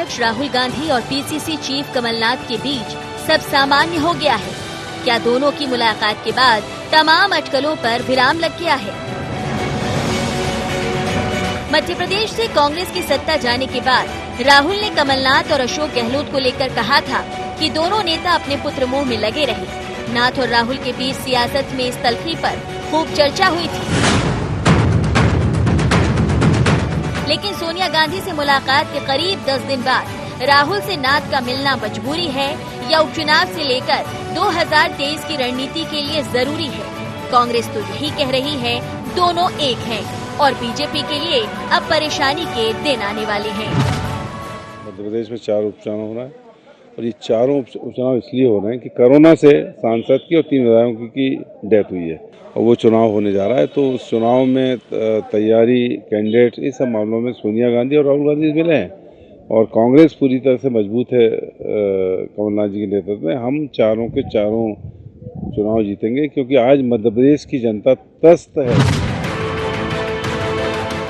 अध्यक्ष राहुल गांधी और PCC chief Kamal Nath के बीच सब सामान्य हो गया है? क्या दोनों की मुलाकात के बाद तमाम अटकलों पर विराम लग गया है? मध्य प्रदेश से कांग्रेस की सत्ता जाने के बाद राहुल ने कमलनाथ और अशोक गहलोत को लेकर कहा था कि दोनों नेता अपने पुत्र मोह में लगे रहे। नाथ और राहुल के बीच सियासत में इस तलखी पर खूब चर्चा हुई थी। लेकिन सोनिया गांधी से मुलाकात के करीब 10 दिन बाद राहुल से नाथ का मिलना मजबूरी है या उपचुनाव से लेकर 2023 की रणनीति के लिए जरूरी है? कांग्रेस तो यही कह रही है दोनों एक हैं और बीजेपी के लिए अब परेशानी के दिन आने वाले हैं। मध्य प्रदेश में 4 उपचुनाव हो रहा है और ये चारों उपचुनाव इसलिए हो रहे हैं कि कोरोना से सांसद की और 3 विधायकों की डेथ हुई है और वो चुनाव होने जा रहा है। तो उस चुनाव में तैयारी, कैंडिडेट, इस सब मामलों में सोनिया गांधी और राहुल गांधी मिले हैं और कांग्रेस पूरी तरह से मजबूत है कमलनाथ जी के नेतृत्व में। हम चारों के चारों चुनाव जीतेंगे क्योंकि आज मध्य प्रदेश की जनता त्रस्त है।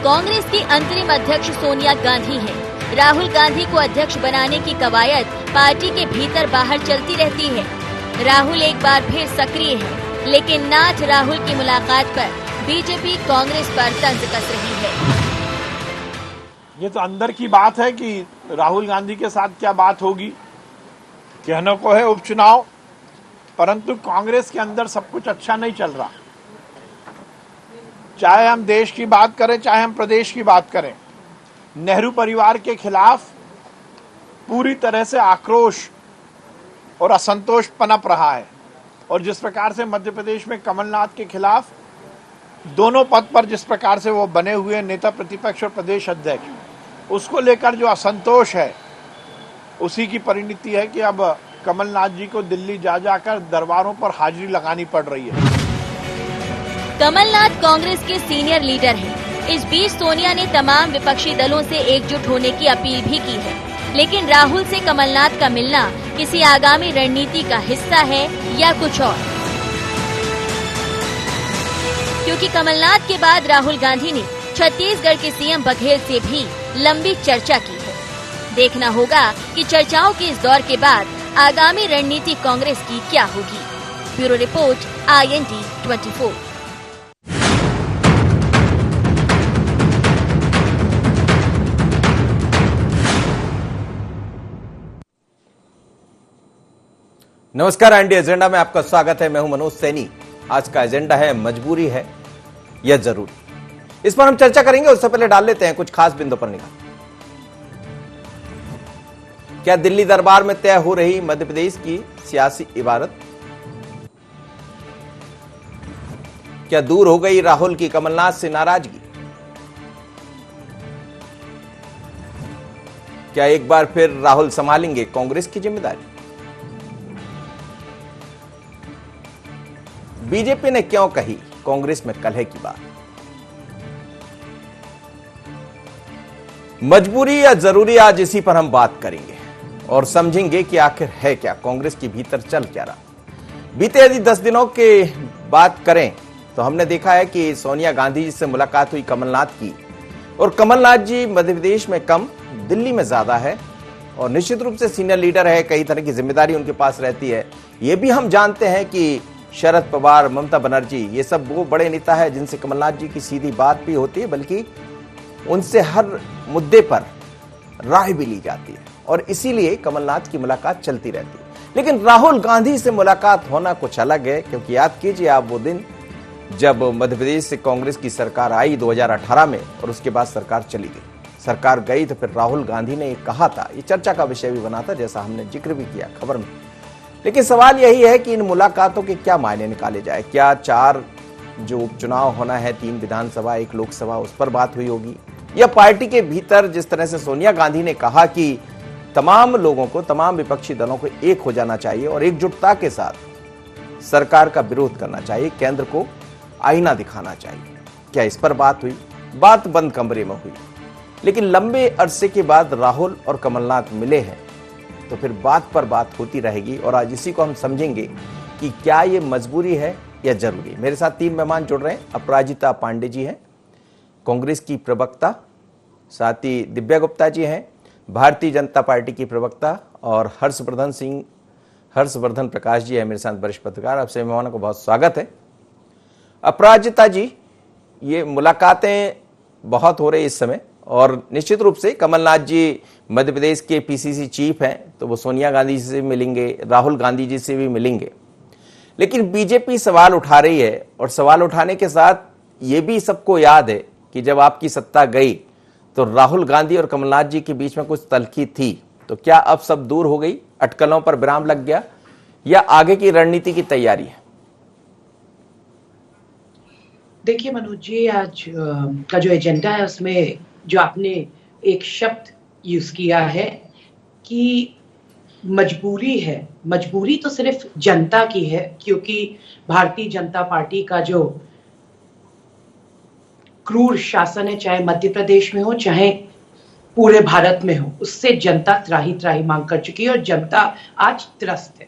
कांग्रेस की अंतरिम अध्यक्ष सोनिया गांधी हैं। राहुल गांधी को अध्यक्ष बनाने की कवायद पार्टी के भीतर बाहर चलती रहती है। राहुल एक बार फिर सक्रिय है, लेकिन नाथ राहुल की मुलाकात पर बीजेपी कांग्रेस पर तंज कस रही है। ये तो अंदर की बात है कि राहुल गांधी के साथ क्या बात होगी। कहने को है उपचुनाव, परंतु कांग्रेस के अंदर सब कुछ अच्छा नहीं चल रहा। चाहे हम देश की बात करें, चाहे हम प्रदेश की बात करें, नेहरू परिवार के खिलाफ पूरी तरह से आक्रोश और असंतोष पनप रहा है और जिस प्रकार से मध्य प्रदेश में कमलनाथ के खिलाफ दोनों पद पर जिस प्रकार से वो बने हुए नेता प्रतिपक्ष और प्रदेश अध्यक्ष, उसको लेकर जो असंतोष है उसी की परिणति है कि अब कमलनाथ जी को दिल्ली जा जाकर दरबारों पर हाजिरी लगानी पड़ रही है। कमलनाथ कांग्रेस के सीनियर लीडर हैं। इस बीच सोनिया ने तमाम विपक्षी दलों से एकजुट होने की अपील भी की है। लेकिन राहुल से कमलनाथ का मिलना किसी आगामी रणनीति का हिस्सा है या कुछ और? क्योंकि कमलनाथ के बाद राहुल गांधी ने छत्तीसगढ़ के सीएम बघेल से भी लंबी चर्चा की है। देखना होगा कि चर्चाओं के इस दौर के बाद आगामी रणनीति कांग्रेस की क्या होगी। Bureau report, IND 24। नमस्कार, IND एजेंडा में आपका स्वागत है। मैं हूं मनोज सैनी। आज का एजेंडा है मजबूरी है या जरूरी। इस पर हम चर्चा करेंगे। उससे पहले डाल लेते हैं कुछ खास बिंदु पर निगाह। क्या दिल्ली दरबार में तय हो रही मध्य प्रदेश की सियासी इबारत? क्या दूर हो गई राहुल की कमलनाथ से नाराजगी? क्या एक बार फिर राहुल संभालेंगे कांग्रेस की जिम्मेदारी? बीजेपी ने क्यों कही कांग्रेस में कलह की बात? मजबूरी या जरूरी, आज इसी पर हम बात करेंगे और समझेंगे कि आखिर है क्या, कांग्रेस के भीतर चल क्या रहा। बीते यदि 10 दिनों के बात करें तो हमने देखा है कि सोनिया गांधी जी से मुलाकात हुई कमलनाथ की, और कमलनाथ जी मध्य प्रदेश में कम, दिल्ली में ज्यादा है और निश्चित रूप से सीनियर लीडर है, कई तरह की जिम्मेदारी उनके पास रहती है। ये भी हम जानते हैं कि शरद पवार, ममता बनर्जी, ये सब वो बड़े नेता है जिनसे कमलनाथ जी की सीधी बात भी होती है, बल्कि उनसे हर मुद्दे पर राय भी ली जाती है और इसीलिए कमलनाथ की मुलाकात चलती रहती है। लेकिन राहुल गांधी से मुलाकात होना कुछ अलग है, क्योंकि याद कीजिए आप वो दिन जब मध्य प्रदेश से कांग्रेस की सरकार आई 2018 में और उसके बाद सरकार चली गई। सरकार गई तो फिर राहुल गांधी ने कहा था, ये चर्चा का विषय भी बना था, जैसा हमने जिक्र भी किया खबर में। लेकिन सवाल यही है कि इन मुलाकातों के क्या मायने निकाले जाए। क्या 4 जो उपचुनाव होना है, 3 विधानसभा 1 लोकसभा, उस पर बात हुई होगी, या पार्टी के भीतर जिस तरह से सोनिया गांधी ने कहा कि तमाम लोगों को, तमाम विपक्षी दलों को एक हो जाना चाहिए और एकजुटता के साथ सरकार का विरोध करना चाहिए, केंद्र को आईना दिखाना चाहिए, क्या इस पर बात हुई? बात बंद कमरे में हुई। लेकिन लंबे अरसे के बाद राहुल और कमलनाथ मिले हैं तो फिर बात पर बात होती रहेगी और आज इसी को हम समझेंगे कि क्या ये मजबूरी है या जरूरी। मेरे साथ 3 मेहमान जुड़ रहे हैं। अपराजिता पांडे जी हैं, कांग्रेस की प्रवक्ता, साथ ही दिव्या गुप्ता जी हैं, भारतीय जनता पार्टी की प्रवक्ता, और हर्षवर्धन प्रकाश जी है मेरे साथ, वरिष्ठ पत्रकार। आपसे मेहमानों को बहुत स्वागत है। अपराजिता जी, ये मुलाकातें बहुत हो रही इस समय, और निश्चित रूप से कमलनाथ जी मध्य प्रदेश के पीसीसी चीफ हैं, तो वो सोनिया गांधी जी से मिलेंगे, राहुल गांधी जी से भी मिलेंगे। लेकिन बीजेपी सवाल उठा रही है, और सवाल उठाने के साथ ये भी सबको याद है कि जब आपकी सत्ता गई तो राहुल गांधी और कमलनाथ जी के बीच में कुछ तल्खी थी। तो क्या अब सब दूर हो गई, अटकलों पर विराम लग गया, या आगे की रणनीति की तैयारी है? देखिए मनोज जी, आज का जो एजेंडा है उसमें जो आपने एक शब्द यूज किया है कि मजबूरी है, मजबूरी तो सिर्फ जनता की है, क्योंकि भारतीय जनता पार्टी का जो क्रूर शासन है, चाहे मध्य प्रदेश में हो चाहे पूरे भारत में हो, उससे जनता त्राही त्राही मांग कर चुकी है और जनता आज त्रस्त है।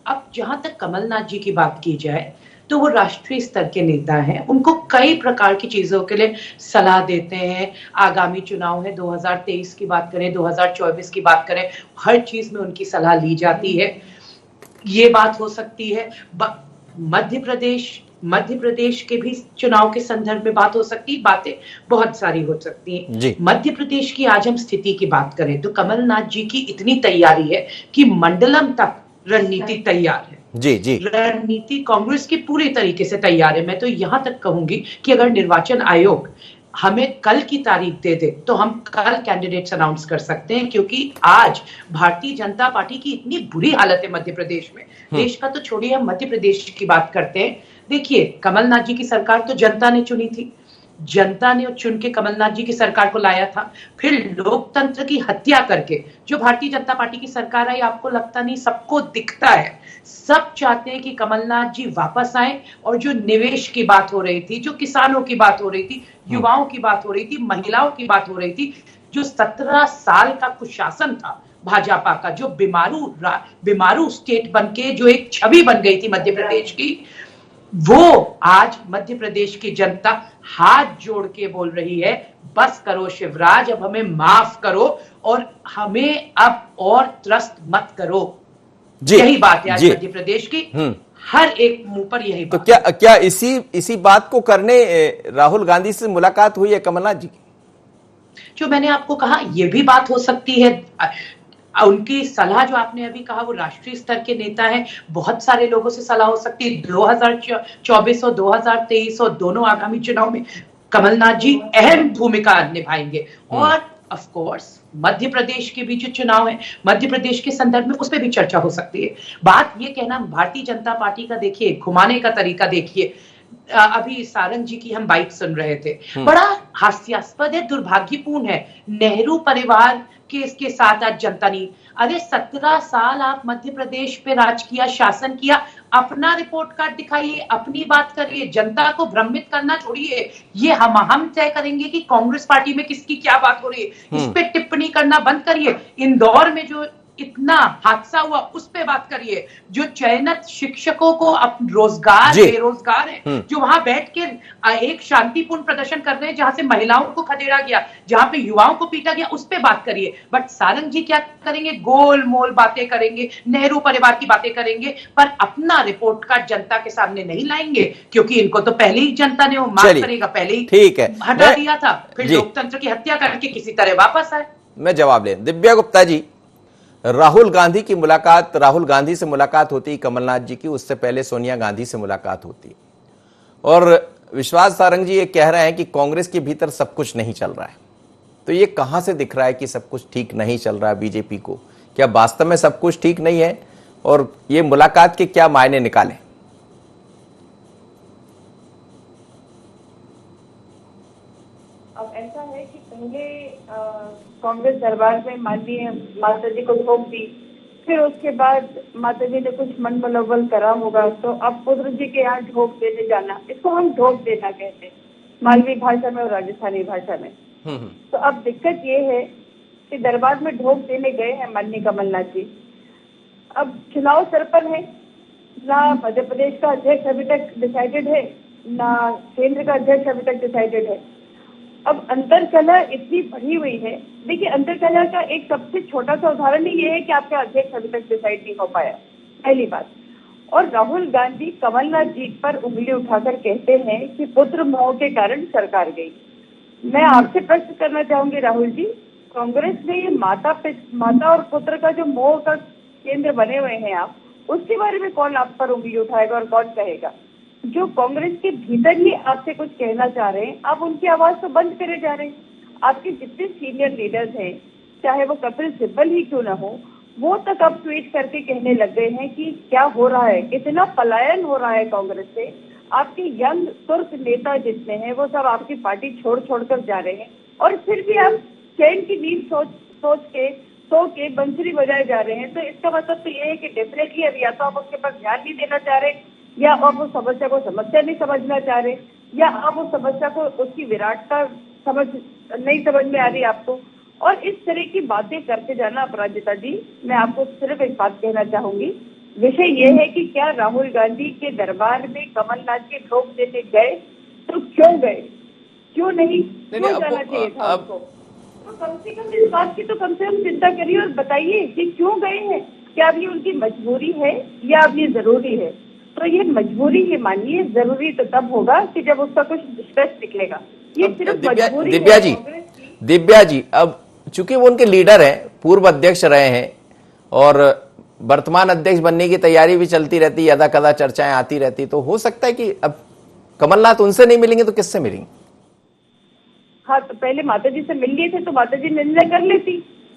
अब जहां तक कमलनाथ जी की बात की जाए तो वो राष्ट्रीय स्तर के नेता हैं, उनको कई प्रकार की चीजों के लिए सलाह देते हैं। आगामी चुनाव है, 2023 की बात करें, 2024 की बात करें, हर चीज में उनकी सलाह ली जाती है। ये बात हो सकती है मध्य प्रदेश के भी चुनाव के संदर्भ में बात हो सकती है, बातें बहुत सारी हो सकती हैं। मध्य प्रदेश की आज हम स्थिति की बात करें तो कमलनाथ जी की इतनी तैयारी है कि मंडलम तक रणनीति तैयार है। जी रणनीति कांग्रेस की पूरी तरीके से तैयार है। मैं तो यहां तक कहूंगी कि अगर निर्वाचन आयोग हमें कल की तारीख दे दे तो हम कल कैंडिडेट्स अनाउंस कर सकते हैं, क्योंकि आज भारतीय जनता पार्टी की इतनी बुरी हालत है मध्य प्रदेश में। देश का तो छोड़िए, हम मध्य प्रदेश की बात करते हैं। देखिए, कमलनाथ जी की सरकार तो जनता ने चुनी थी, जनता ने चुन के कमलनाथ जी की सरकार को लाया था। फिर लोकतंत्र की हत्या करके जो भारतीय जनता पार्टी की सरकार आई, आपको लगता नहीं, सबको दिखता है, सब चाहते हैं कि कमलनाथ जी वापस आए। और जो निवेश की बात हो रही थी, जो किसानों की बात हो रही थी, युवाओं की बात हो रही थी, महिलाओं की बात हो रही थी, जो 17 साल का कुशासन था भाजपा का, जो बीमारू स्टेट बनके जो एक छवि बन गई थी मध्य प्रदेश की, वो आज मध्य प्रदेश की जनता हाथ जोड़ के बोल रही है, बस करो शिवराज, अब हमें माफ करो और हमें अब और त्रस्त मत करो। यही बात है आज मध्य प्रदेश की, हर एक मुंह पर यही बात। तो क्या इसी बात को करने राहुल गांधी से मुलाकात हुई है कमलनाथ जी की? जो मैंने आपको कहा, यह भी बात हो सकती है। उनकी सलाह जो आपने अभी कहा, वो राष्ट्रीय स्तर के नेता हैं, बहुत सारे लोगों से सलाह हो सकती है। 2024 और 2023 और दोनों आगामी चुनाव में कमलनाथ जी अहम भूमिका निभाएंगे। और ऑफ कोर्स मध्य प्रदेश के भी जो चुनाव है, मध्य प्रदेश के संदर्भ में उस पर भी चर्चा हो सकती है। बात ये कहना भारतीय जनता पार्टी का, देखिए घुमाने का तरीका देखिए। अभी सारंग जी की हम बाइट सुन रहे थे, बड़ा हास्यास्पद है, दुर्भाग्यपूर्ण है। नेहरू परिवार के इसके साथ आज जनता नहीं। अरे 17 साल आप मध्य प्रदेश पे राज किया, शासन किया, अपना रिपोर्ट कार्ड दिखाइए, अपनी बात करिए, जनता को भ्रमित करना छोड़िए। ये हम तय करेंगे कि कांग्रेस पार्टी में किसकी क्या बात हो रही है, इस पे टिप्पणी करना बंद करिए। इंदौर में जो इतना हादसा हुआ उस पे बात करिए। जो चयनित शिक्षकों को रोजगार, बेरोजगार है, जो वहां बैठ के एक शांतिपूर्ण प्रदर्शन कर रहे हैं, जहां से महिलाओं को खदेड़ा गया, जहां पे युवाओं को पीटा गया, उस पे बात करिए। बट सारंग जी क्या करेंगे? गोल मोल बातें करेंगे, नेहरू परिवार की बातें करेंगे, पर अपना रिपोर्ट कार्ड जनता के सामने नहीं लाएंगे, क्योंकि इनको तो पहले ही जनता ने वो माफ करेगा पहले ही हटा दिया था। फिर लोकतंत्र की हत्या करके किसी तरह वापस आए। मैं जवाब ले। दिव्या गुप्ता जी, राहुल गांधी से मुलाकात होती कमलनाथ जी की, उससे पहले सोनिया गांधी से मुलाकात होती, और विश्वास सारंग जी ये कह रहे हैं कि कांग्रेस के भीतर सब कुछ नहीं चल रहा है। तो ये कहां से दिख रहा है कि सब कुछ ठीक नहीं चल रहा है बीजेपी को? क्या वास्तव में सब कुछ ठीक नहीं है? और ये मुलाकात के क्या मायने निकाले? अब ऐसा है कि पहले कांग्रेस दरबार में माननीय माता जी को भोग दी, फिर उसके बाद माता जी ने कुछ मन मनोबल करा होगा, तो अब पुत्र जी के यहाँ ढोक देने जाना, इसको हम ढोक देना कहते हैं मालवी भाषा में और राजस्थानी भाषा में। तो अब दिक्कत ये है कि दरबार में ढोक देने गए हैं माननीय कमलनाथ जी। अब चुनाव सर पर है, ना मध्य प्रदेश का अध्यक्ष अभी तक डिसाइडेड है, ना केंद्र का अध्यक्ष अभी तक डिसाइडेड है। अब अंतरकलह इतनी बढ़ी हुई है। देखिए, अंतरकलह का एक सबसे छोटा सा उदाहरण ही ये है कि आपका अध्यक्ष अभी तक डिसाइड नहीं हो पाया, पहली बात। और राहुल गांधी कमलनाथ जी पर उंगली उठाकर कहते हैं कि पुत्र मोह के कारण सरकार गई। मैं आपसे प्रश्न करना चाहूंगी राहुल जी, कांग्रेस में ये माता और पुत्र का जो मोह का केंद्र बने हुए हैं आप, उसके बारे में कौन आप पर उंगली उठाएगा और कौन कहेगा? जो कांग्रेस के भीतर ही आपसे कुछ कहना चाह रहे हैं, आप उनकी आवाज तो बंद करे जा रहे हैं। आपके जितने सीनियर लीडर्स हैं, चाहे वो कपिल सिब्बल ही क्यों ना हो, वो तक अब ट्वीट करके कहने लग गए हैं कि क्या हो रहा है, कितना पलायन हो रहा है कांग्रेस से। आपके यंग तुर्क नेता जितने हैं वो सब आपकी पार्टी छोड़ कर जा रहे हैं, और फिर भी आप चैन की नींद सो के बंसुरी बजाए जा रहे हैं। तो इसका मतलब तो ये है कि डेफिनेटली अब या तो आप उसके पास ध्यान नहीं देना चाह रहे, या आप उस समस्या को समस्या नहीं समझना चाह रहे, या आप उस समस्या को उसकी विराटता नहीं समझ में आ रही आपको। और इस तरह की बातें करते जाना, अपराजिता जी, मैं आपको सिर्फ एक बात कहना चाहूंगी, विषय ये है कि क्या राहुल गांधी के दरबार में कमलनाथ के ठोक देते गए तो क्यों गए, क्यों नहीं जाना चाहिए था आपको? तो कम से कम इस बात की तो कम से कम चिंता करिए और बताइए कि क्यों गए हैं। क्या अब ये उनकी मजबूरी है या अब ये जरूरी है? तो ये मजबूरी ही मानिए, जरूरी तो तब होगा कि जब उसका कुछ निष्कर्ष निकलेगा। ये सिर्फ मजबूरी है। दिव्या जी, अब चूंकि वो उनके लीडर हैं, पूर्व अध्यक्ष रहे हैं और वर्तमान अध्यक्ष बनने की तैयारी भी चलती रहती, यदा कदा चर्चाएं आती रहती, तो हो सकता है कि अब कमलनाथ उनसे नहीं मिलेंगे तो किससे मिलेंगे? हाँ, तो पहले माता जी से मिल लिए थे तो माता जी निर्णय कर लेती,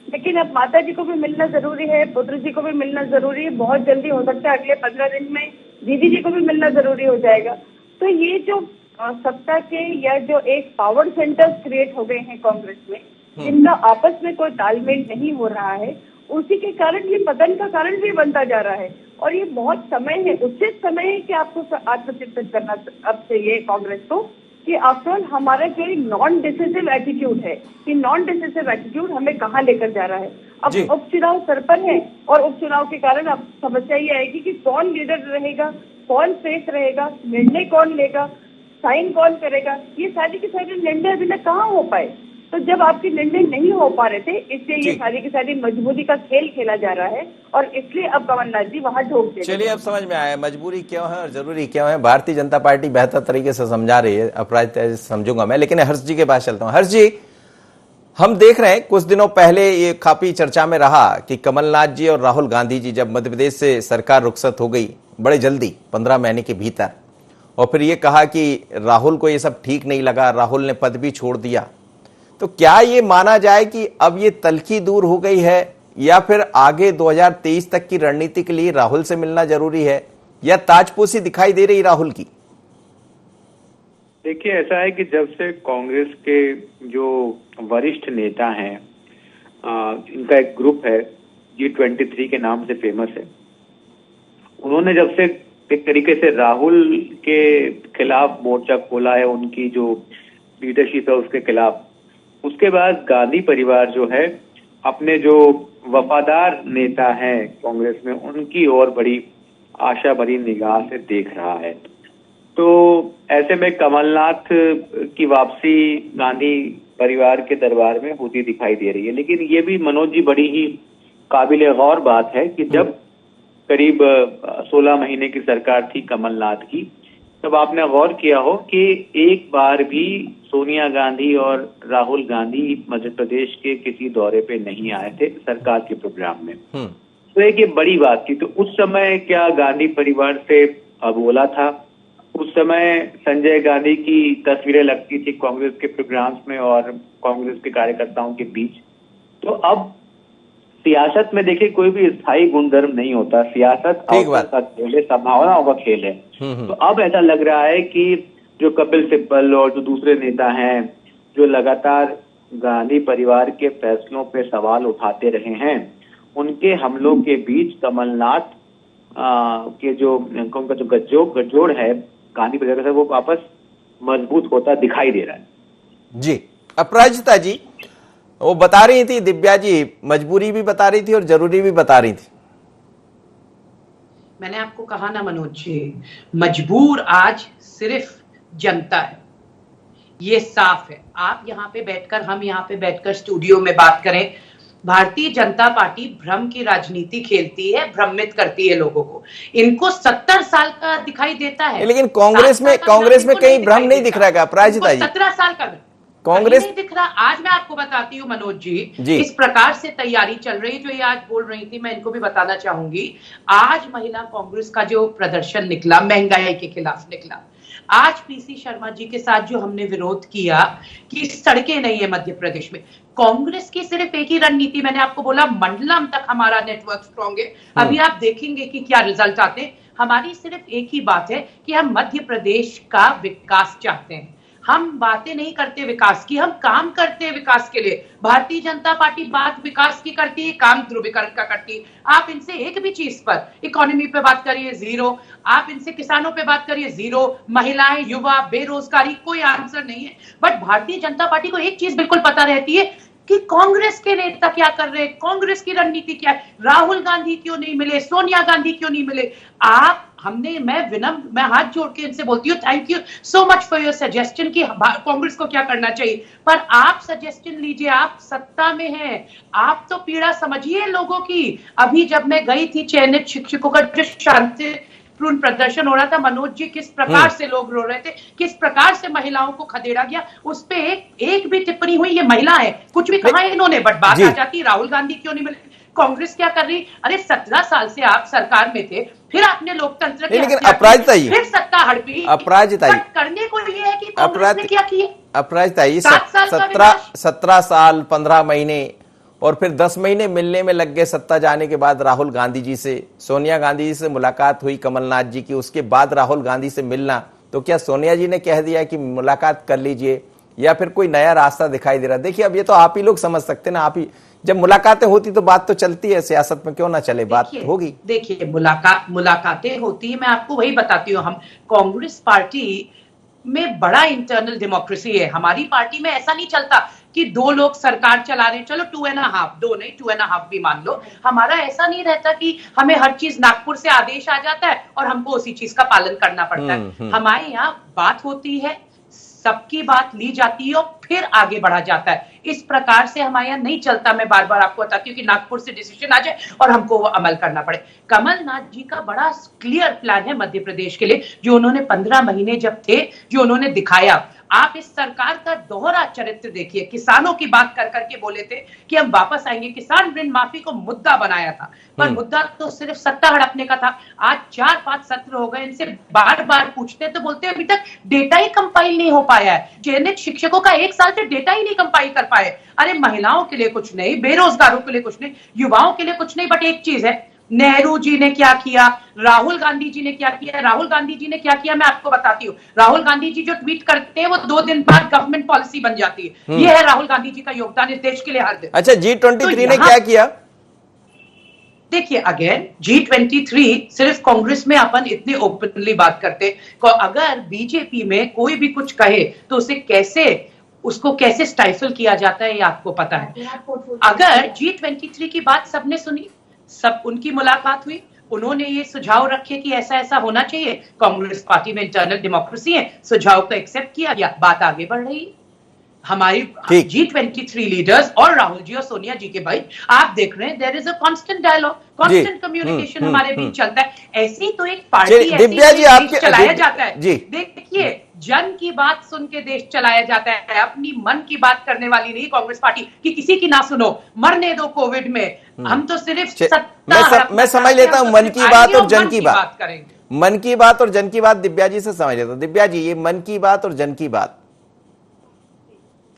लेकिन अब माता जी को भी मिलना जरूरी है, पुत्र जी को भी मिलना जरूरी है। बहुत जल्दी हो सकता है अगले 15 दिन में दीदी जी को भी मिलना जरूरी हो जाएगा। तो ये जो सत्ता के या जो एक पावर सेंटर्स क्रिएट हो गए हैं कांग्रेस में, जिनका आपस में कोई तालमेल नहीं हो रहा है, उसी के कारण ये पतन का कारण भी बनता जा रहा है। और ये बहुत समय है, उचित समय है कि आपको आत्मचिंतन करना अब चाहिए कांग्रेस को कि आफ्टर ऑल हमारा जो नॉन डिसिसिव एटीट्यूड है, कि नॉन डिसिसिव एटीट्यूड हमें कहाँ लेकर जा रहा है। अब उपचुनाव सर पर है और उपचुनाव के कारण अब समस्या ये आएगी कि कौन लीडर रहेगा, कौन फेस रहेगा, निर्णय कौन लेगा, साइन कौन करेगा। ये सारी के सारे निर्णय अभी तक कहाँ हो पाए। तो जब आपके निर्णय नहीं हो पा रहे थे, इसलिए ये सारी की सारी मजबूरी का खेल खेला जा रहा है और इसलिए अब कमलनाथ जी वहां ढोक दे। चलिए, अब समझ में आया मजबूरी क्यों है और जरूरी क्यों है। भारतीय जनता पार्टी बेहतर तरीके से समझा रही है, अपराध समझूंगा मैं। लेकिन हर्ष जी के पास चलता हूं। हर्ष जी, हम देख रहे हैं कुछ दिनों पहले ये काफी चर्चा में रहा कि कमलनाथ जी और राहुल गांधी जी जब मध्य प्रदेश से सरकार रुखसत हो गई बड़े जल्दी 15 महीने के भीतर, और फिर ये कहा कि राहुल को ये सब ठीक नहीं लगा, राहुल ने पद भी छोड़ दिया, तो क्या ये माना जाए कि अब ये तलखी दूर हो गई है या फिर आगे 2023 तक की रणनीति के लिए राहुल से मिलना जरूरी है, या ताजपोशी दिखाई दे रही राहुल की? देखिए, ऐसा है कि जब से कांग्रेस के जो वरिष्ठ नेता हैं, इनका एक ग्रुप है G23 के नाम से फेमस है, उन्होंने जब से एक तरीके से राहुल के खिलाफ मोर्चा खोला है, उनकी जो लीडरशिप है उसके खिलाफ, उसके बाद गांधी परिवार जो है अपने जो वफादार नेता हैं कांग्रेस में, उनकी ओर बड़ी आशा भरी निगाह से देख रहा है। तो ऐसे में कमलनाथ की वापसी गांधी परिवार के दरबार में होती दिखाई दे रही है। लेकिन ये भी मनोज जी बड़ी ही काबिल गौर बात है कि जब करीब 16 महीने की सरकार थी कमलनाथ की, तब आपने गौर किया हो कि एक बार भी सोनिया गांधी और राहुल गांधी मध्य प्रदेश के किसी दौरे पे नहीं आए थे सरकार के प्रोग्राम में। तो एक ये बड़ी बात थी। तो उस समय क्या गांधी परिवार से अबोला था? उस समय संजय गांधी की तस्वीरें लगती थी कांग्रेस के प्रोग्राम्स में और कांग्रेस के कार्यकर्ताओं के बीच। तो अब सियासत में देखिए कोई भी स्थायी गुणधर्म नहीं होता, सियासत का खेल है, संभावनाओं का खेल है। तो अब ऐसा लग रहा है कि जो कपिल सिब्बल और जो दूसरे नेता हैं जो लगातार गांधी परिवार के फैसलों पे सवाल उठाते रहे हैं, उनके हमलों के बीच कमलनाथ के जो उनका जो गठजोड़ है गांधी परिवार से, वो वापस मजबूत होता दिखाई दे रहा है। जी, अपराजिता जी, वो बता रही थी, दिव्या जी मजबूरी भी बता रही थी और जरूरी भी बता रही थी। मैंने आपको कहा ना मनोज जी, मजबूर आज सिर्फ जनता है। ये साफ है। आप यहाँ पे बैठकर, हम यहाँ पे बैठकर स्टूडियो में बात करें, भारतीय जनता पार्टी भ्रम की राजनीति खेलती है, भ्रमित करती है लोगों को। इनको 70 साल का दिखाई देता है, लेकिन कांग्रेस में कहीं भ्रम नहीं दिख रहा है। अपराजिता जी, 17 साल का कांग्रेस नहीं दिख रहा। आज मैं आपको बताती हूँ मनोज जी, इस प्रकार से तैयारी चल रही, जो ये आज बोल रही थी, मैं इनको भी बताना चाहूंगी। आज महिला कांग्रेस का जो प्रदर्शन निकला, महंगाई के खिलाफ निकला। आज पीसी शर्मा जी के साथ जो हमने विरोध किया कि सड़कें नहीं है मध्य प्रदेश में, कांग्रेस की सिर्फ एक ही रणनीति, मैंने आपको बोला मंडलम तक हमारा नेटवर्क स्ट्रॉन्ग है। अभी आप देखेंगे कि क्या रिजल्ट आते हैं। हमारी सिर्फ एक ही बात है कि हम मध्य प्रदेश का विकास चाहते हैं। हम बातें नहीं करते विकास की, हम काम करते हैं विकास के लिए। भारतीय जनता पार्टी बात विकास की करती है, काम ध्रुवीकरण का करती है। आप इनसे एक भी चीज पर, इकोनॉमी पे बात करिए जीरो, आप इनसे किसानों पे बात करिए जीरो, महिलाएं, युवा, बेरोजगारी, कोई आंसर नहीं है। बट भारतीय जनता पार्टी को एक चीज बिल्कुल पता रहती है कि कांग्रेस के नेता क्या कर रहे हैं, कांग्रेस की रणनीति क्या है। राहुल गांधी क्यों नहीं मिले, सोनिया गांधी क्यों नहीं मिले। मैं हाथ जोड़ के इनसे बोलती हूँ, thank you so much for your suggestion कि कांग्रेस को क्या करना चाहिए, पर आप सजेशन लीजिए, आप सत्ता में हैं, आप तो पीड़ा समझिए लोगों की। अभी जब मैं गई थी, चयनित शिक्षकों का जो शांतिपूर्ण प्रदर्शन हो रहा था, मनोज जी, किस प्रकार से लोग रो रहे थे, किस प्रकार से महिलाओं को खदेड़ा गया, उस पे एक भी टिप्पणी हुई, ये महिला है, कुछ भी कहा इन्होंने। बट बात आ जाती राहुल गांधी क्यों नहीं मिले, कांग्रेस क्या कर रही। अरे 17 साल से आप सरकार में थे, फिर आपने लोकतंत्र की, लेकिन अपराजिता जी, फिर सत्ता हड़पी, अपराजिता जी, करने को ये है कि कांग्रेस ने क्या किया। अपराजिता जी, 17 साल 15 महीने और फिर 10 महीने मिलने में लग गए सत्ता जाने के बाद राहुल गांधी जी से। सोनिया गांधी जी से मुलाकात हुई कमलनाथ जी की, उसके बाद राहुल गांधी से मिलना, तो क्या सोनिया जी ने कह दिया कि मुलाकात कर लीजिए, या फिर कोई नया रास्ता दिखाई दे रहा? देखिए, अब ये तो आप ही लोग समझ सकते हैं ना। आप ही, जब मुलाकातें होती तो बात तो चलती है, सियासत में क्यों ना चले, बात होगी। देखिए, मुलाकातें होती है, मैं आपको वही बताती हूँ। हम कांग्रेस पार्टी में बड़ा इंटरनल डेमोक्रेसी है। हमारी पार्टी में ऐसा नहीं चलता कि दो लोग सरकार चला रहे, चलो 2.5, दो नहीं 2.5 भी मान लो। हमारा ऐसा नहीं रहता कि हमें हर चीज नागपुर से आदेश आ जाता है और हमको उसी चीज का पालन करना पड़ता है। हमारे यहाँ बात होती है, सबकी बात ली जाती है और फिर आगे बढ़ा जाता है। इस प्रकार से हमारे यहाँ नहीं चलता। मैं बार बार आपको बताती हूँ कि नागपुर से डिसीजन आ जाए और हमको वो अमल करना पड़े। कमलनाथ जी का बड़ा क्लियर प्लान है मध्य प्रदेश के लिए, जो उन्होंने 15 महीने जब थे, जो उन्होंने दिखाया। आप इस सरकार का दोहरा चरित्र देखिए। किसानों की बात कर करके बोले थे कि हम वापस आएंगे, किसान ऋण माफी को मुद्दा बनाया था, पर मुद्दा तो सिर्फ सत्ता हड़पने का था। आज 4-5 सत्र हो गए, इनसे बार बार पूछते तो बोलते अभी तक डेटा ही कंपाइल नहीं हो पाया है। चयनित शिक्षकों का 1 साल से डेटा ही नहीं कंपाइल कर पाए। अरे महिलाओं के लिए कुछ नहीं, बेरोजगारों के लिए कुछ नहीं, युवाओं के लिए कुछ नहीं। बट एक चीज है, नेहरू जी ने क्या किया, राहुल गांधी जी ने क्या किया। राहुल गांधी जी ने क्या किया मैं आपको बताती हूँ। राहुल गांधी जी जो ट्वीट करते हैं वो 2 दिन बाद गवर्नमेंट पॉलिसी बन जाती है। ये है राहुल गांधी जी का योगदान इस देश के लिए हर दिन। अच्छा, G23 ने क्या किया? देखिए, अगेन G23 सिर्फ कांग्रेस में अपन इतने ओपनली बात करते, अगर बीजेपी में कोई भी कुछ कहे तो उसको कैसे स्टाइफल किया जाता है, ये आपको पता है। अगर G23 की बात सबने सुनी, सब उनकी मुलाकात हुई, उन्होंने ये सुझाव रखे कि ऐसा ऐसा होना चाहिए। कांग्रेस पार्टी में इंटरनल डेमोक्रेसी है, सुझाव को एक्सेप्ट किया गया, बात आगे बढ़ रही है। हमारी G23 लीडर्स और राहुल जी और सोनिया जी के भाई, आप देख रहे हैं, there is a constant dialogue, constant communication हमारे बीच चलता है। ऐसी तो एक पार्टी दिव्या जी आपके चलाया जाता है। देखिए, जन की बात सुन के देश चलाया जाता है, अपनी मन की बात करने वाली नहीं कांग्रेस पार्टी कि किसी की ना सुनो, मरने दो कोविड में। हम तो सिर्फ सत्ता, मैं समझ लेता हूँ मन की बात और जन की बात करेंगे। मन की बात और जन की बात दिव्या जी से समझ लेता हूँ। दिव्या जी, ये मन की बात और जन की बात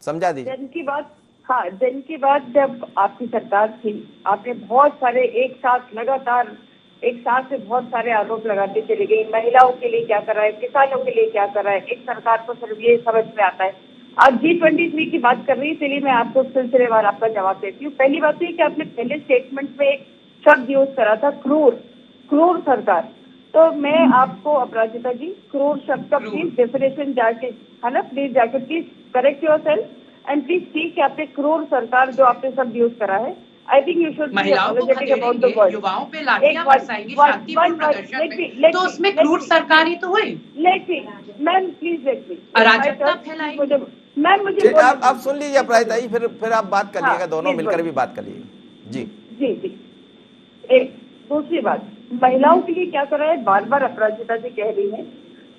समझा दीजिए। जन की बात, हाँ, जन की बात जब आपकी सरकार थी, आपने बहुत सारे एक साथ से बहुत सारे आरोप लगाते चले गए। महिलाओं के लिए क्या कर रहा है, किसानों के लिए क्या कर रहा है, एक सरकार को सिर्फ ये समझ में आता है। आप G23 की बात कर रही है, इसलिए मैं आपको सिलसिलेवार आपका जवाब देती हूँ। पहली बात तो ये कि आपने पहले स्टेटमेंट में एक शब्द यूज करा था, क्रूर सरकार। तो मैं आपको, अपराजिता जी, क्रूर शब्द का प्लीज डेफिनेशन जाके, है ना, प्लीज जाके please correct your self and please see कि आपने क्रूर सरकार जो आपने शब्द यूज करा है, I think you should be apologetic about the word. युवाओं पे लाठियां बरसाएंगे शांतिपूर्ण प्रदर्शन में, तो उसमें क्रूर सरकार ही तो हुई। Let me, ma'am please let me. अराजकता फैलाएंगे। मैम मुझे आप सुन लीजिए अपराजिता जी, फिर आप बात कर लीजिएगा, दोनों मिलकर भी बात कर लीजिएगा। जी जी जी। एक दूसरी बात, महिलाओं के लिए क्या कर रहा है, बार बार अपराजिता जी कह रही है।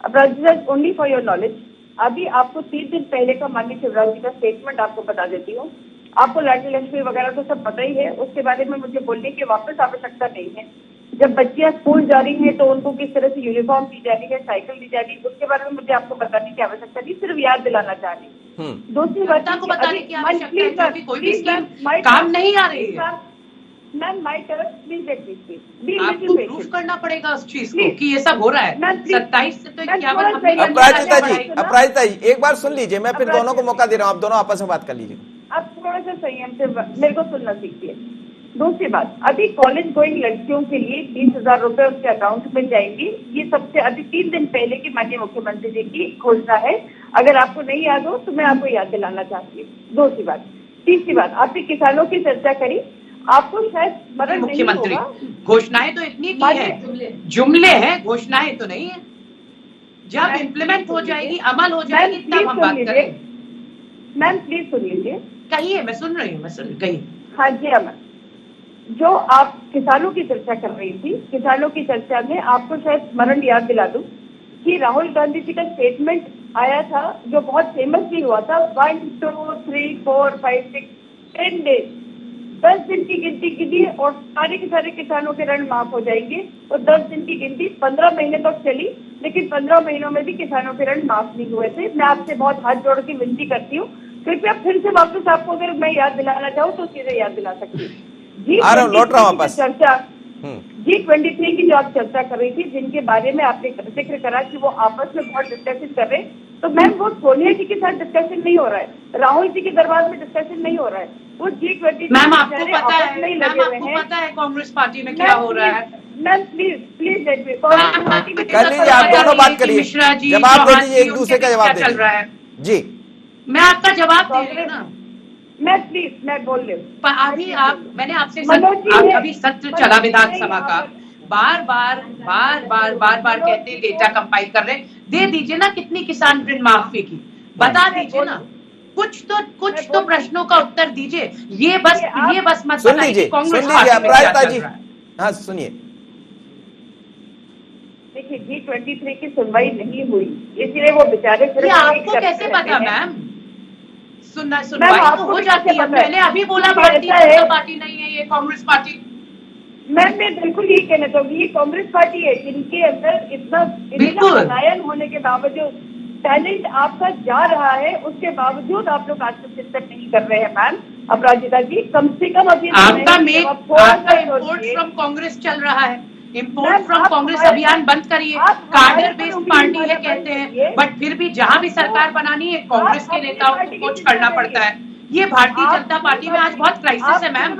अपराजिता, ओनली फॉर योर नॉलेज, अभी आपको 3 दिन पहले का माननीय शिवराज जी का स्टेटमेंट आपको बता देती हूँ। आपको लाडली लक्ष्मी वगैरह तो सब पता ही है, उसके बारे में मुझे बोलने की वापस आवश्यकता नहीं है। जब बच्चियां स्कूल जा रही हैं तो उनको किस तरह से यूनिफॉर्म दी जा रही है, साइकिल दी जा रही है, उसके बारे में मुझे आपको बताने की आवश्यकता नहीं, सिर्फ याद दिलाना चाह रही हूँ। दूसरी बात को बताने की आवश्यकता है, कोई भी स्कीम काम नहीं आ रही है। Ma'am my turn, please let me speak. आपको प्रूफ करना पड़ेगा उस चीज को कि ये सब हो रहा है। 27 से तो 51 अपराजिता जी एक बार सुन लीजिए, मैं फिर दोनों को मौका दे रहा हूँ, आप दोनों आपस में बात कर लीजिए। आप थोड़ा सा संयम से मेरे को सुनना सीखिए। दूसरी बात, अभी कॉलेज गोइंग लड़कियों के लिए 30,000 रुपए उसके अकाउंट में जाएंगी। ये सबसे अभी 3 दिन पहले की माननीय मुख्यमंत्री जी की घोषणा है। अगर आपको नहीं याद हो तो मैं आपको याद दिलाना चाहती हूँ। दूसरी बात, तीसरी बात, आपने किसानों की चर्चा करी, आपको शायद स्मरण नहीं होगा, घोषणाएं तो इतनी की है, जुमले हैं, घोषणाएं तो नहीं है। जब इम्प्लीमेंट हो जाएगी, अमल हो जाएगी, तब हम बात करें। मैम प्लीज सुन लीजिए। कहिए, मैं सुन रही हूँ, कहिए। हाँ जी अमन, जो आप किसानों की चर्चा कर रही थी, किसानों की चर्चा में आपको शायद स्मरण याद दिला दूं कि राहुल गांधी जी का स्टेटमेंट आया था जो बहुत फेमस भी हुआ था, 1 2 3 4 5 6 10 डेज, 10 दिन की गिनती गिनी और सारे के सारे किसानों के ऋण माफ हो जाएंगे। और 10 दिन की गिनती 15 महीने तक चली, लेकिन 15 महीनों में भी किसानों के ऋण माफ नहीं हुए थे। मैं आपसे बहुत हाथ जोड़ के विनती करती हूँ, कृपया फिर से वापस आपको अगर मैं याद दिलाना चाहूँ तो चीजें याद दिला सकती हूँ। चर्चा G23 की जो आप चर्चा कर रही थी, जिनके बारे में आपने जिक्र करा कि वो आपस में बहुत डिस्कशन कर रहे हैं, तो मैम वो सोनिया जी के साथ डिस्कशन नहीं हो रहा है, राहुल जी के दरबार में डिस्कशन नहीं हो रहा है, वो G23 मैम आपको पता है, मैम आपको पता है कांग्रेस पार्टी में क्या हो रहा है। मैम प्लीज लेट मी कर लीजिए, आप दोनों बात करिए, जवाब दे दीजिए, एक दूसरे का जवाब चल रहा है जी। मैं आपका जवाब दे रही हूँ ना, मैं बोल रही हूँ। मैंने आपसे अभी सत्र चला विधानसभा का, बार बार कहते डेटा कंपाइल कर रहे, दे दीजिए ना कितनी किसान ऋण माफी की, बता दीजिए ना, कुछ तो प्रश्नों का उत्तर दीजिए। ये बस मत सुन लीजिए अपराजिता जी। हाँ सुनिए, देखिए G23 की सुनवाई नहीं हुई, इसलिए वो बेचारे। आपको कैसे पता मैम? सुनवाई तो हो जाती है, मैंने अभी बोला भारतीय जनता पार्टी नहीं है ये कांग्रेस पार्टी। मैं बिल्कुल यही कहना चाहूंगी, ये कांग्रेस पार्टी है जिनके अंदर इतना पलायन होने के बावजूद टैलेंट आपका जा रहा है, उसके बावजूद आप लोग आत्मचिंतन नहीं कर रहे हैं। मैम अपराजिता जी, कम से कम अभी आपका इम्पोर्ट फ्रॉम कांग्रेस चल रहा है, इम्पोर्ट फ्रॉम कांग्रेस अभियान बंद करिए। कार्डर बेस्ड पार्टी है कहते हैं, बट फिर भी जहां भी सरकार बनानी है कांग्रेस के नेताओं को कुछ करना पड़ता है। ये भारतीय जनता पार्टी में आज बहुत क्राइसिस है मैम,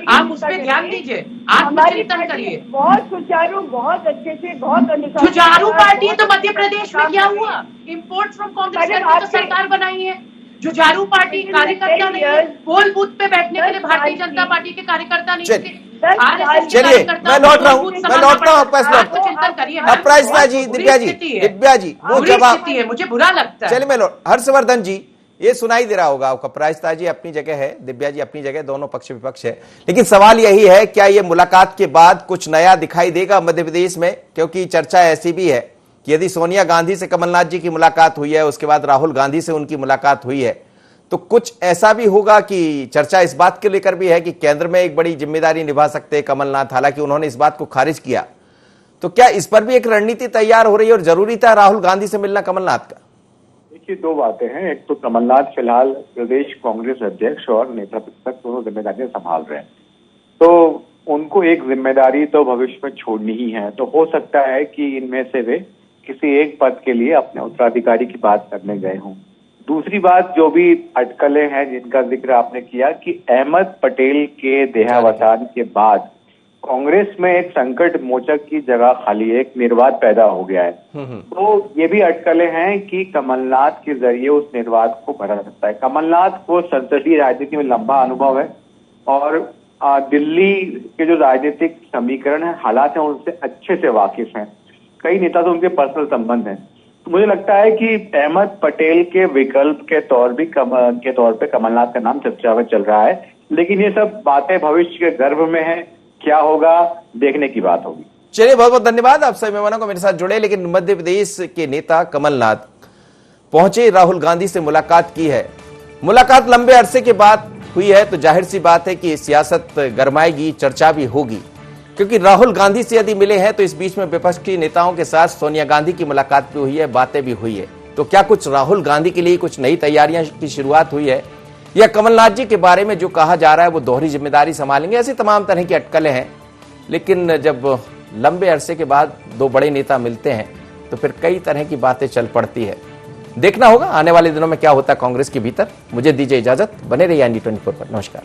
आप उस पर ध्यान दीजिए, आत्मचिंतन करिए। बहुत सुचारू, बहुत अच्छे से, बहुत सुचारू पार्टी है तो मध्य प्रदेश में क्या हुआ? इम्पोर्ट फ्रॉम कांग्रेस करके तो सरकार बनाई है। जुझारू पार्टी कार्यकर्ता नहीं है, पोल बूथ पे बैठने के लिए भारतीय जनता पार्टी के कार्यकर्ता नहीं है। चलिए मैं लौट रहा हूँ, चिंतन करिए। अपराजिता जी, दिव्या जी वो जवाब है, मुझे बुरा लगता है। चलिए मैं हर्षवर्धन जी, ये सुनाई दे रहा होगा आपको, अपराजिता जी अपनी जगह है, दिव्या जी अपनी जगह, दोनों पक्ष विपक्ष है, लेकिन सवाल यही है क्या ये मुलाकात के बाद कुछ नया दिखाई देगा मध्य प्रदेश में? क्योंकि चर्चा ऐसी भी है कि यदि सोनिया गांधी से कमलनाथ जी की मुलाकात हुई है, उसके बाद राहुल गांधी से उनकी मुलाकात हुई है, तो कुछ ऐसा भी होगा कि चर्चा इस बात के लेकर भी है कि केंद्र में एक बड़ी जिम्मेदारी निभा सकते हैं कमलनाथ, हालांकि उन्होंने इस बात को खारिज किया, तो क्या इस पर भी एक रणनीति तैयार हो रही है और जरूरी था राहुल गांधी से मिलना कमलनाथ का? देखिए, दो बातें हैं, एक तो कमलनाथ फिलहाल प्रदेश कांग्रेस अध्यक्ष और नेता प्रतिपक्ष दोनों जिम्मेदारियां संभाल रहे हैं, तो उनको एक जिम्मेदारी तो भविष्य में छोड़नी ही है। तो हो सकता है कि इनमें से वे किसी एक पद के लिए अपने उत्तराधिकारी की बात करने गए हों। दूसरी बात, जो भी अटकलें हैं जिनका जिक्र आपने किया कि अहमद पटेल के देहावसान के बाद कांग्रेस में एक संकट मोचक की जगह खाली है, एक निर्वात पैदा हो गया है, तो ये भी अटकलें हैं कि कमलनाथ के जरिए उस निर्वात को भरा सकता है। कमलनाथ को संसदीय राजनीति में लंबा अनुभव है और दिल्ली के जो राजनीतिक समीकरण है, हालात है, उनसे अच्छे से वाकिफ हैं। कई नेता तो उनके पर्सनल संबंध हैं, तो मुझे लगता है कि अहमद पटेल के विकल्प के तौर पे कमलनाथ का नाम चर्चा में चल रहा है, लेकिन ये सब बातें भविष्य के गर्भ में है, क्या होगा देखने की बात होगी। चलिए, बहुत बहुत धन्यवाद आप सभी मेहमानों को मेरे साथ जुड़े। लेकिन मध्य प्रदेश के नेता कमलनाथ पहुंचे, राहुल गांधी से मुलाकात की है। मुलाकात लंबे अरसे के बाद हुई है, तो जाहिर सी बात है कि सियासत गरमाएगी, चर्चा भी होगी, क्योंकि राहुल गांधी से यदि मिले हैं तो इस बीच में विपक्षी नेताओं के साथ सोनिया गांधी की मुलाकात भी हुई है, बातें भी हुई है। तो क्या कुछ राहुल गांधी के लिए कुछ नई तैयारियां की शुरुआत हुई है, या कमलनाथ जी के बारे में जो कहा जा रहा है वो दोहरी जिम्मेदारी संभालेंगे? ऐसी तमाम तरह की अटकलें हैं। लेकिन जब लंबे अरसे के बाद दो बड़े नेता मिलते हैं तो फिर कई तरह की बातें चल पड़ती है। देखना होगा आने वाले दिनों में क्या होता है कांग्रेस के भीतर। मुझे दीजिए इजाजत, बने रहिए ND24 पर। नमस्कार।